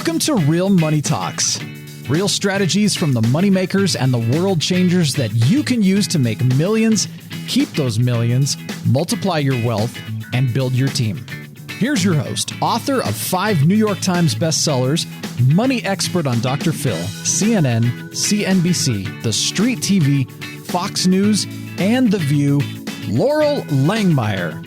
Welcome to Real Money Talks. Real strategies from the moneymakers and the world changers that you can use to make millions, keep those millions, multiply your wealth, and build your team. Here's your host, author of 5 New York Times bestsellers, money expert on Dr. Phil, CNN, CNBC, The Street TV, Fox News, and The View, Loral Langmeyer.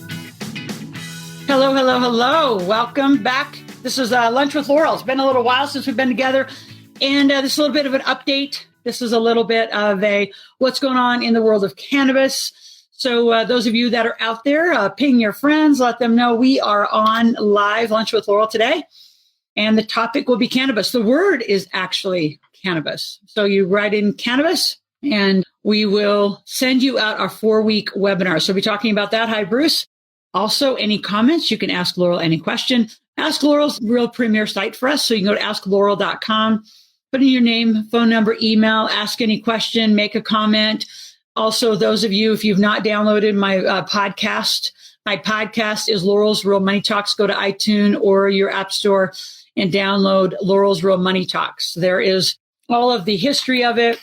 Hello, hello, hello. Welcome back. This is Lunch with Loral. It's been a little while since we've been together, and this is a little bit of an update. This is a little bit of a what's going on in the world of cannabis. So those of you that are out there, ping your friends, let them know we are on live Lunch with Loral today, and the topic will be cannabis. The word is actually cannabis. So you write in cannabis, and we will send you out our 4-week webinar. So we'll be talking about that. Hi, Bruce. Also, any comments, you can ask Loral any question. Ask Loral's real premier site for us. So you can go to askloral.com, put in your name, phone number, email, ask any question, make a comment. Also, those of you, if you've not downloaded my podcast is Loral's Real Money Talks. Go to iTunes or your app store and download Loral's Real Money Talks. There is all of the history of it,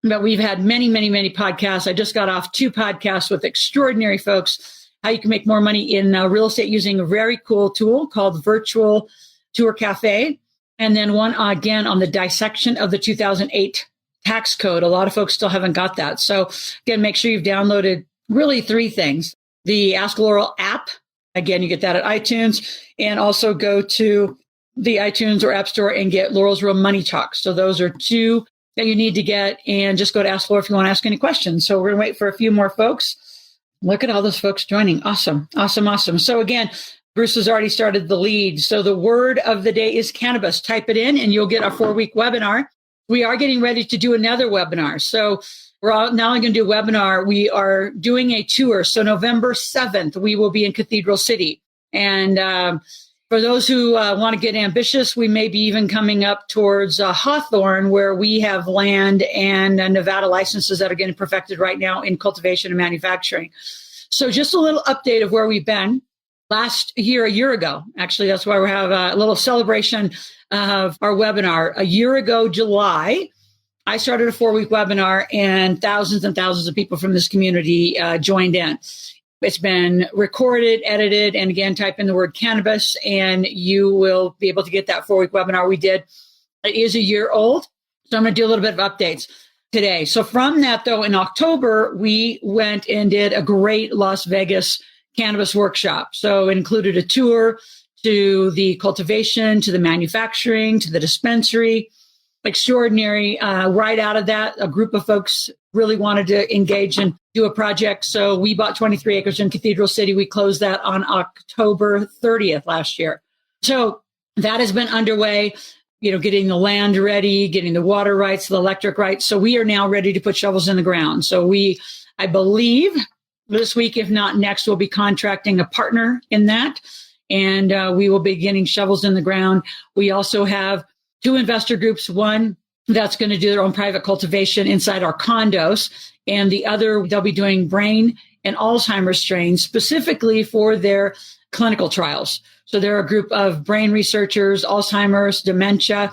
but we've had many, many, many podcasts. I just got off 2 podcasts with extraordinary folks. How you can make more money in real estate using a very cool tool called Virtual Tour Cafe. And then one, again, on the dissection of the 2008 tax code. A lot of folks still haven't got that. So again, make sure you've downloaded really 3 things. The Ask Loral app. Again, you get that at iTunes. And also go to the iTunes or App Store and get Loral's Real Money Talks. So those are 2 that you need to get. And just go to Ask Loral if you want to ask any questions. So we're going to wait for a few more folks. Look at all those folks joining. Awesome, awesome, awesome. So again, Bruce has already started the lead. So the word of the day is cannabis. Type it in and you'll get our 4-week webinar. We are getting ready to do another webinar. So we're all now going to do a webinar. We are doing a tour. So November 7th, we will be in Cathedral City. And for those who want to get ambitious, we may be even coming up towards Hawthorne, where we have land and Nevada licenses that are getting perfected right now in cultivation and manufacturing. So just a little update of where we've been. Last year, a year ago, actually, that's why we have a little celebration of our webinar. A year ago, July, I started a 4-week webinar and thousands of people from this community joined in. It's been recorded, edited, and again, type in the word cannabis, and you will be able to get that 4-week webinar we did. It is a year old, so I'm going to do a little bit of updates today. So from that, though, in October, we went and did a great Las Vegas Cannabis workshop. So it included a tour to the cultivation, to the manufacturing, to the dispensary. Extraordinary. Right out of that, a group of folks really wanted to engage and do a project. So we bought 23 acres in Cathedral City. We closed that on October 30th last year. So that has been underway, getting the land ready, getting the water rights, the electric rights. So we are now ready to put shovels in the ground. So I believe this week, if not next, we'll be contracting a partner in that. And we will be getting shovels in the ground. We also have 2 investor groups, one that's going to do their own private cultivation inside our condos, and the other, they'll be doing brain and Alzheimer's strains specifically for their clinical trials. So they're a group of brain researchers, Alzheimer's, dementia,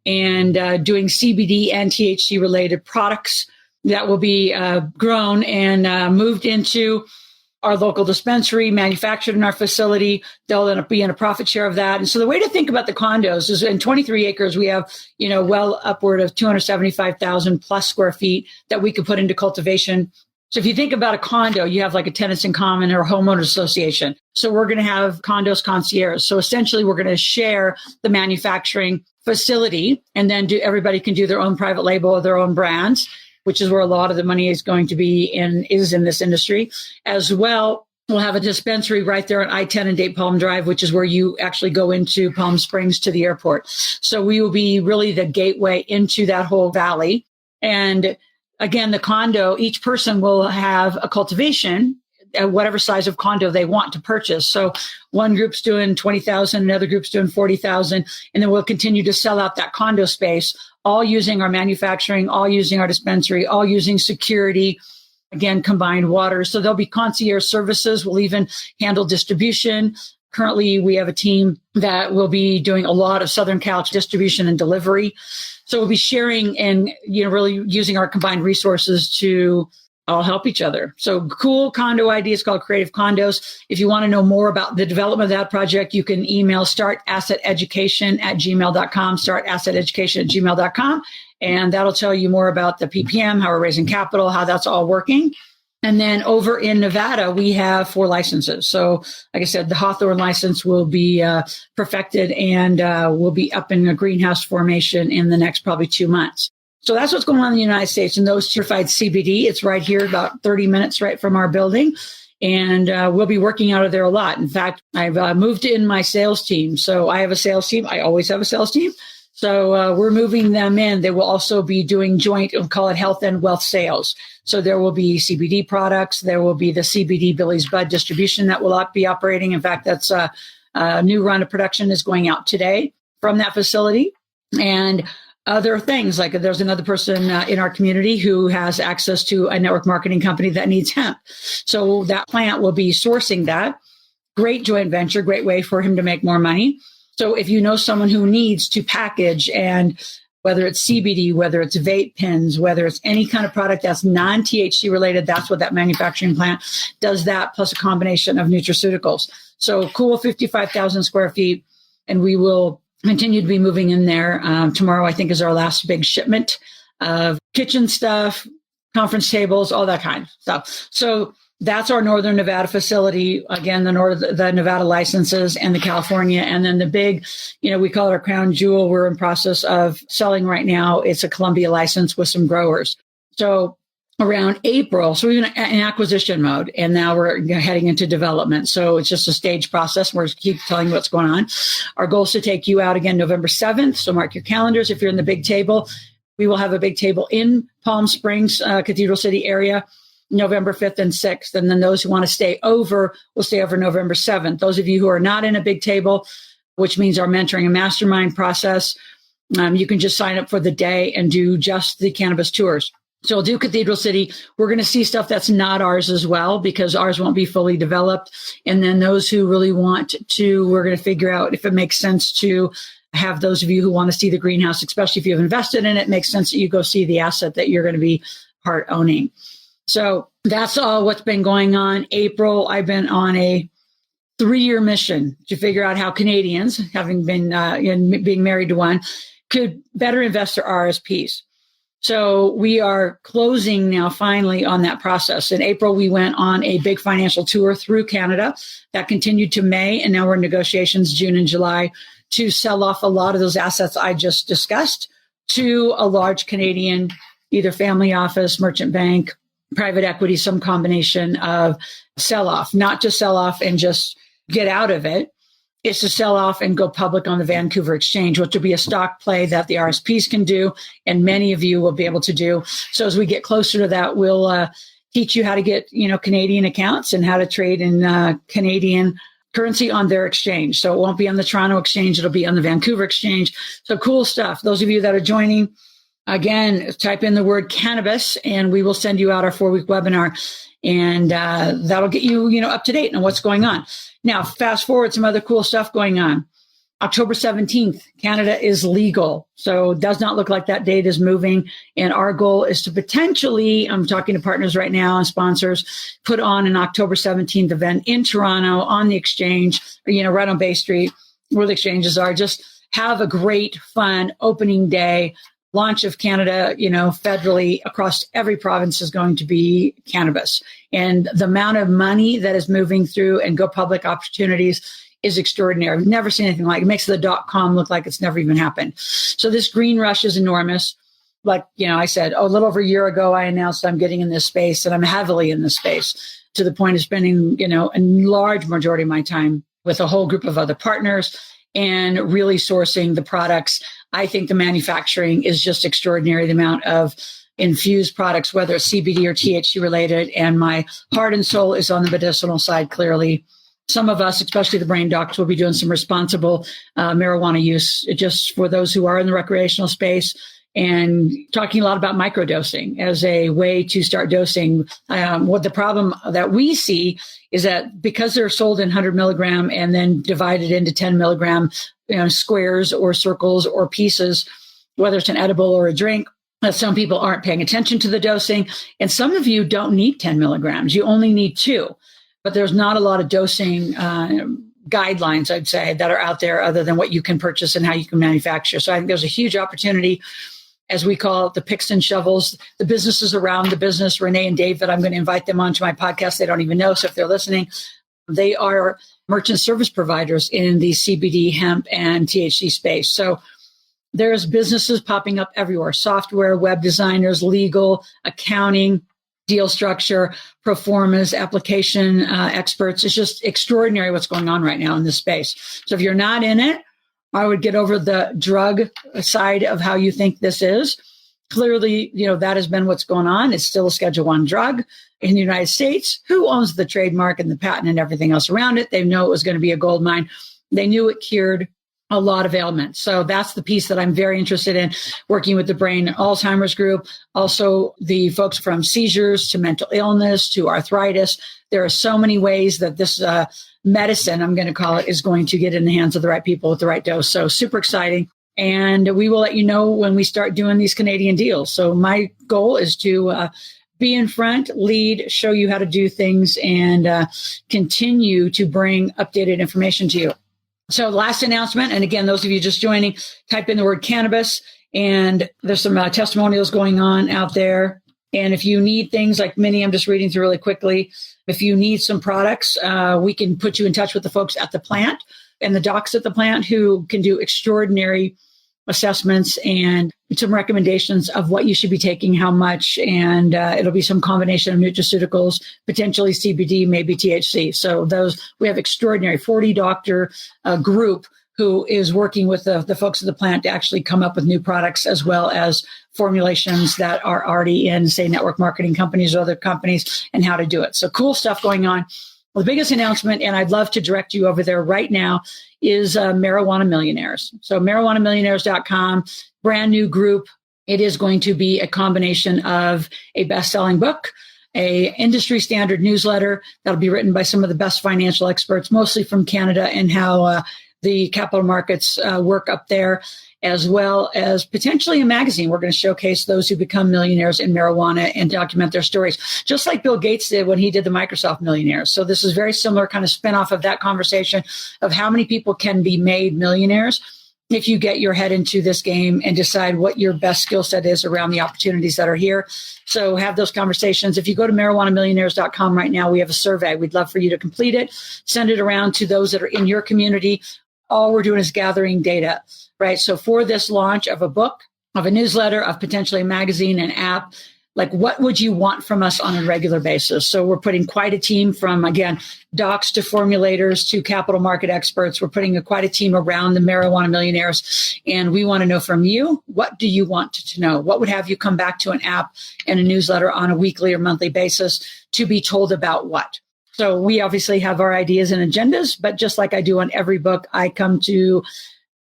and doing CBD and THC related products that will be grown and moved into our local dispensary, manufactured in our facility. They'll end up being a profit share of that. And so the way to think about the condos is in 23 acres, we have, well upward of 275,000 plus square feet that we could put into cultivation. So if you think about a condo, you have like a tenants in common or a homeowners association. So we're going to have condos concierge. So essentially we're going to share the manufacturing facility, and then everybody can do their own private label or their own brands, which is where a lot of the money is going to be is in this industry. As well, we'll have a dispensary right there on I-10 and Date Palm Drive, which is where you actually go into Palm Springs to the airport. So we will be really the gateway into that whole valley. And again, the condo, each person will have a cultivation at whatever size of condo they want to purchase. So one group's doing 20,000, another group's doing 40,000, and then we'll continue to sell out that condo space, all using our manufacturing, all using our dispensary, all using security, again, combined water. So there'll be concierge services. We'll even handle distribution, Currently, we have a team that will be doing a lot of Southern Cal distribution and delivery. So we'll be sharing and, really using our combined resources to all help each other. So cool condo ideas called Creative Condos. If you want to know more about the development of that project, you can email StartAssetEducation@gmail.com, StartAssetEducation@gmail.com. And that'll tell you more about the PPM, how we're raising capital, how that's all working. And then over in Nevada, we have 4 licenses. So like I said, the Hawthorne license will be perfected and will be up in a greenhouse formation in the next probably 2 months. So that's what's going on in the United States. And those certified CBD, it's right here, about 30 minutes right from our building. And we'll be working out of there a lot. In fact, I've moved in my sales team. So I have a sales team. I always have a sales team. So we're moving them in. They will also be doing joint, we'll call it health and wealth sales. So there will be CBD products. There will be the CBD Billy's Bud distribution that will be operating. In fact, that's a new run of production is going out today from that facility. And other things, like there's another person in our community who has access to a network marketing company that needs hemp. So that plant will be sourcing that. Great joint venture, great way for him to make more money. So if you know someone who needs to package, and whether it's CBD, whether it's vape pens, whether it's any kind of product that's non-THC related, that's what that manufacturing plant does, that plus a combination of nutraceuticals. So cool, 55,000 square feet. And we will continue to be moving in there. Tomorrow, I think, is our last big shipment of kitchen stuff, conference tables, all that kind of stuff. So that's our Northern Nevada facility. Again, the Nevada licenses and the California. And then the big, we call it our crown jewel. We're in process of selling right now. It's a Columbia license with some growers. So around April, so we're in acquisition mode, and now we're heading into development. So it's just a stage process. We're keep telling you what's going on. Our goal is to take you out again November 7th. So mark your calendars. If you're in the Big Table, we will have a Big Table in Palm Springs, Cathedral City area, November 5th and 6th. And then those who want to stay over will stay over November 7th. Those of you who are not in a Big Table, which means our mentoring and mastermind process, you can just sign up for the day and do just the cannabis tours. So we'll do Cathedral City. We're going to see stuff that's not ours as well, because ours won't be fully developed. And then those who really want to, we're going to figure out if it makes sense to have those of you who want to see the greenhouse, especially if you've invested in it, makes sense that you go see the asset that you're going to be part owning. So that's all what's been going on. April, I've been on a 3-year mission to figure out how Canadians, having been being married to one, could better invest their RRSPs. So we are closing now finally on that process. In April, we went on a big financial tour through Canada that continued to May, and now we're in negotiations June and July to sell off a lot of those assets I just discussed to a large Canadian, either family office, merchant bank, private equity, some combination of sell off, not just sell off and just get out of it. It's to sell off and go public on the Vancouver Exchange, which will be a stock play that the RSPs can do, and many of you will be able to do. So as we get closer to that, we'll teach you how to get, Canadian accounts and how to trade in Canadian currency on their exchange. So it won't be on the Toronto Exchange. It'll be on the Vancouver Exchange. So cool stuff. Those of you that are joining, again, type in the word cannabis, and we will send you out our 4-week webinar. And that'll get you, up to date on what's going on. Now, fast forward, some other cool stuff going on. October 17th, Canada is legal. So it does not look like that date is moving. And our goal is to potentially, I'm talking to partners right now and sponsors, put on an October 17th event in Toronto on the exchange, right on Bay Street, where the exchanges are. Just have a great, fun opening day. Launch of Canada, federally across every province is going to be cannabis. And the amount of money that is moving through and go public opportunities is extraordinary. I've never seen anything like it. It makes the .com look like it's never even happened. So this green rush is enormous. Like, I said, a little over a year ago, I announced I'm getting in this space, and I'm heavily in this space to the point of spending, a large majority of my time with a whole group of other partners and really sourcing the products. I think the manufacturing is just extraordinary, the amount of infused products, whether it's CBD or THC related. And my heart and soul is on the medicinal side, clearly. Some of us, especially the brain docs, will be doing some responsible marijuana use just for those who are in the recreational space. and talking a lot about microdosing as a way to start dosing. What the problem that we see is that because they're sold in 100 milligram and then divided into 10 milligram squares or circles or pieces, whether it's an edible or a drink, some people aren't paying attention to the dosing. And some of you don't need 10 milligrams. You only need 2. But there's not a lot of dosing guidelines, I'd say, that are out there other than what you can purchase and how you can manufacture. So I think there's a huge opportunity, as we call it, the picks and shovels, the businesses around the business, Renee and Dave, that I'm going to invite them onto my podcast. They don't even know. So if they're listening, they are merchant service providers in the CBD, hemp, and THC space. So there's businesses popping up everywhere: software, web designers, legal, accounting, deal structure, pro formas, application experts. It's just extraordinary what's going on right now in this space. So if you're not in it, I would get over the drug side of how you think this is. Clearly, that has been what's going on. It's still a Schedule I drug in the United States. Who owns the trademark and the patent and everything else around it? They know it was going to be a gold mine. They knew it cured a lot of ailments. So that's the piece that I'm very interested in, working with the brain Alzheimer's group, also the folks from seizures to mental illness to arthritis. There are so many ways that this medicine, I'm going to call it, is going to get in the hands of the right people with the right dose. So super exciting. And we will let you know when we start doing these Canadian deals. So my goal is to be in front, lead, show you how to do things, and continue to bring updated information to you. So last announcement, and again, those of you just joining, type in the word cannabis, and there's some testimonials going on out there. And if you need things like Minnie, I'm just reading through really quickly. If you need some products, we can put you in touch with the folks at the plant and the docs at the plant who can do extraordinary assessments and some recommendations of what you should be taking, how much, and it'll be some combination of nutraceuticals, potentially CBD, maybe THC. So we have extraordinary 40 doctor group who is working with the folks at the plant to actually come up with new products, as well as formulations that are already in, say, network marketing companies or other companies, and how to do it. So cool stuff going on. Well, the biggest announcement, and I'd love to direct you over there right now, is Marijuana Millionaires. So marijuanamillionaires.com, brand new group. It is going to be a combination of a best-selling book, a industry standard newsletter that'll be written by some of the best financial experts, mostly from Canada, and how the capital markets work up there, as well as potentially a magazine. We're going to showcase those who become millionaires in marijuana and document their stories, just like Bill Gates did when he did the Microsoft Millionaires. So this is very similar kind of spinoff of that conversation of how many people can be made millionaires if you get your head into this game and decide what your best skill set is around the opportunities that are here. So have those conversations. If you go to marijuanamillionaires.com right now, we have a survey. We'd love for you to complete it, send it around to those that are in your community. All we're doing is gathering data, right? So for this launch of a book, of a newsletter, of potentially a magazine, an app, like what would you want from us on a regular basis? So we're putting quite a team from, again, docs to formulators to capital market experts. We're putting quite a team around the Marijuana Millionaires. And we want to know from you, what do you want to know? What would have you come back to an app and a newsletter on a weekly or monthly basis to be told about what? So we obviously have our ideas and agendas, but just like I do on every book, I come to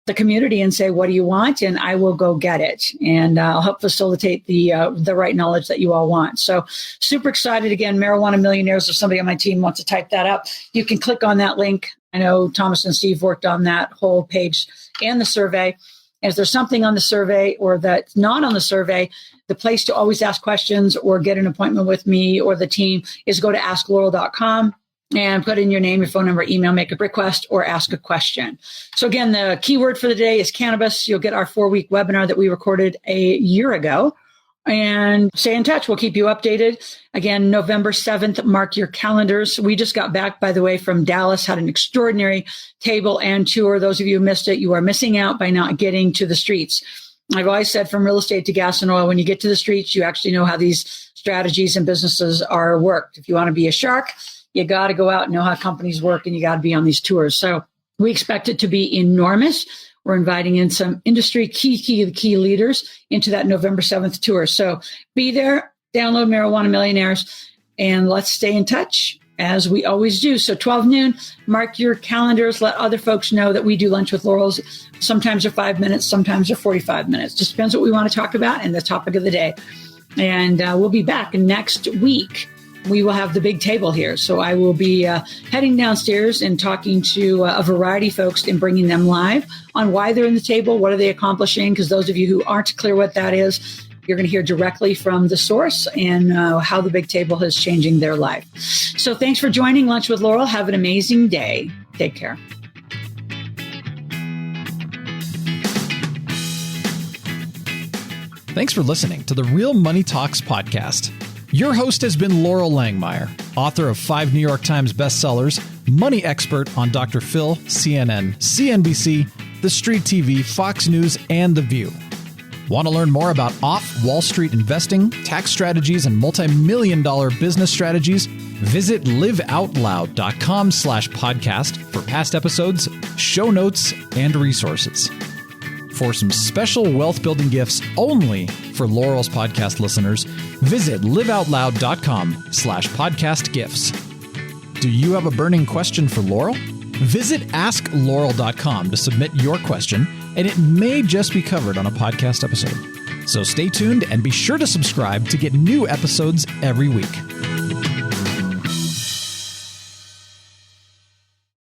the community and say, what do you want? And I will go get it. And I'll help facilitate the right knowledge that you all want. So super excited. Again, Marijuana Millionaires, if somebody on my team wants to type that up, you can click on that link. I know Thomas and Steve worked on that whole page and the survey. And if there's something on the survey or that's not on the survey, the place to always ask questions or get an appointment with me or the team is go to askloral.com and put in your name, your phone number, email, make a request, or ask a question. So again, the keyword for the day is cannabis. You'll get our 4-week webinar that we recorded a year ago. And stay in touch. We'll keep you updated. Again, November 7th, mark your calendars. We just got back, by the way, from Dallas, had an extraordinary table and tour. Those of you who missed it, you are missing out by not getting to the streets. I've always said, from real estate to gas and oil, when you get to the streets, you actually know how these strategies and businesses are worked. If you want to be a shark, you got to go out and know how companies work, and you got to be on these tours. So we expect it to be enormous. We're inviting in some industry key leaders into that November 7th tour. So be there, download Marijuana Millionaires, and let's stay in touch as we always do. So 12 noon, mark your calendars. Let other folks know that we do Lunch with Laurels. Sometimes they're 5 minutes, sometimes they're 45 minutes. Just depends what we want to talk about and the topic of the day. And we'll be back next week. We will have the big table here. So I will be heading downstairs and talking to a variety of folks and bringing them live on why they're in the table, what are they accomplishing, because those of you who aren't clear what that is, you're going to hear directly from the source and how the big table is changing their life. So thanks for joining Lunch with Laurel. Have an amazing day. Take care. Thanks for listening to the Real Money Talks podcast. Your host has been Loral Langmeyer, author of 5 New York Times bestsellers, money expert on Dr. Phil, CNN, CNBC, The Street TV, Fox News, and The View. Want to learn more about off-Wall Street investing, tax strategies, and multi-million-dollar business strategies? Visit liveoutloud.com/podcast for past episodes, show notes, and resources. For some special wealth-building gifts only for Loral's podcast listeners, visit liveoutloud.com/podcast gifts. Do you have a burning question for Loral? Visit askloral.com to submit your question, and it may just be covered on a podcast episode. So stay tuned and be sure to subscribe to get new episodes every week.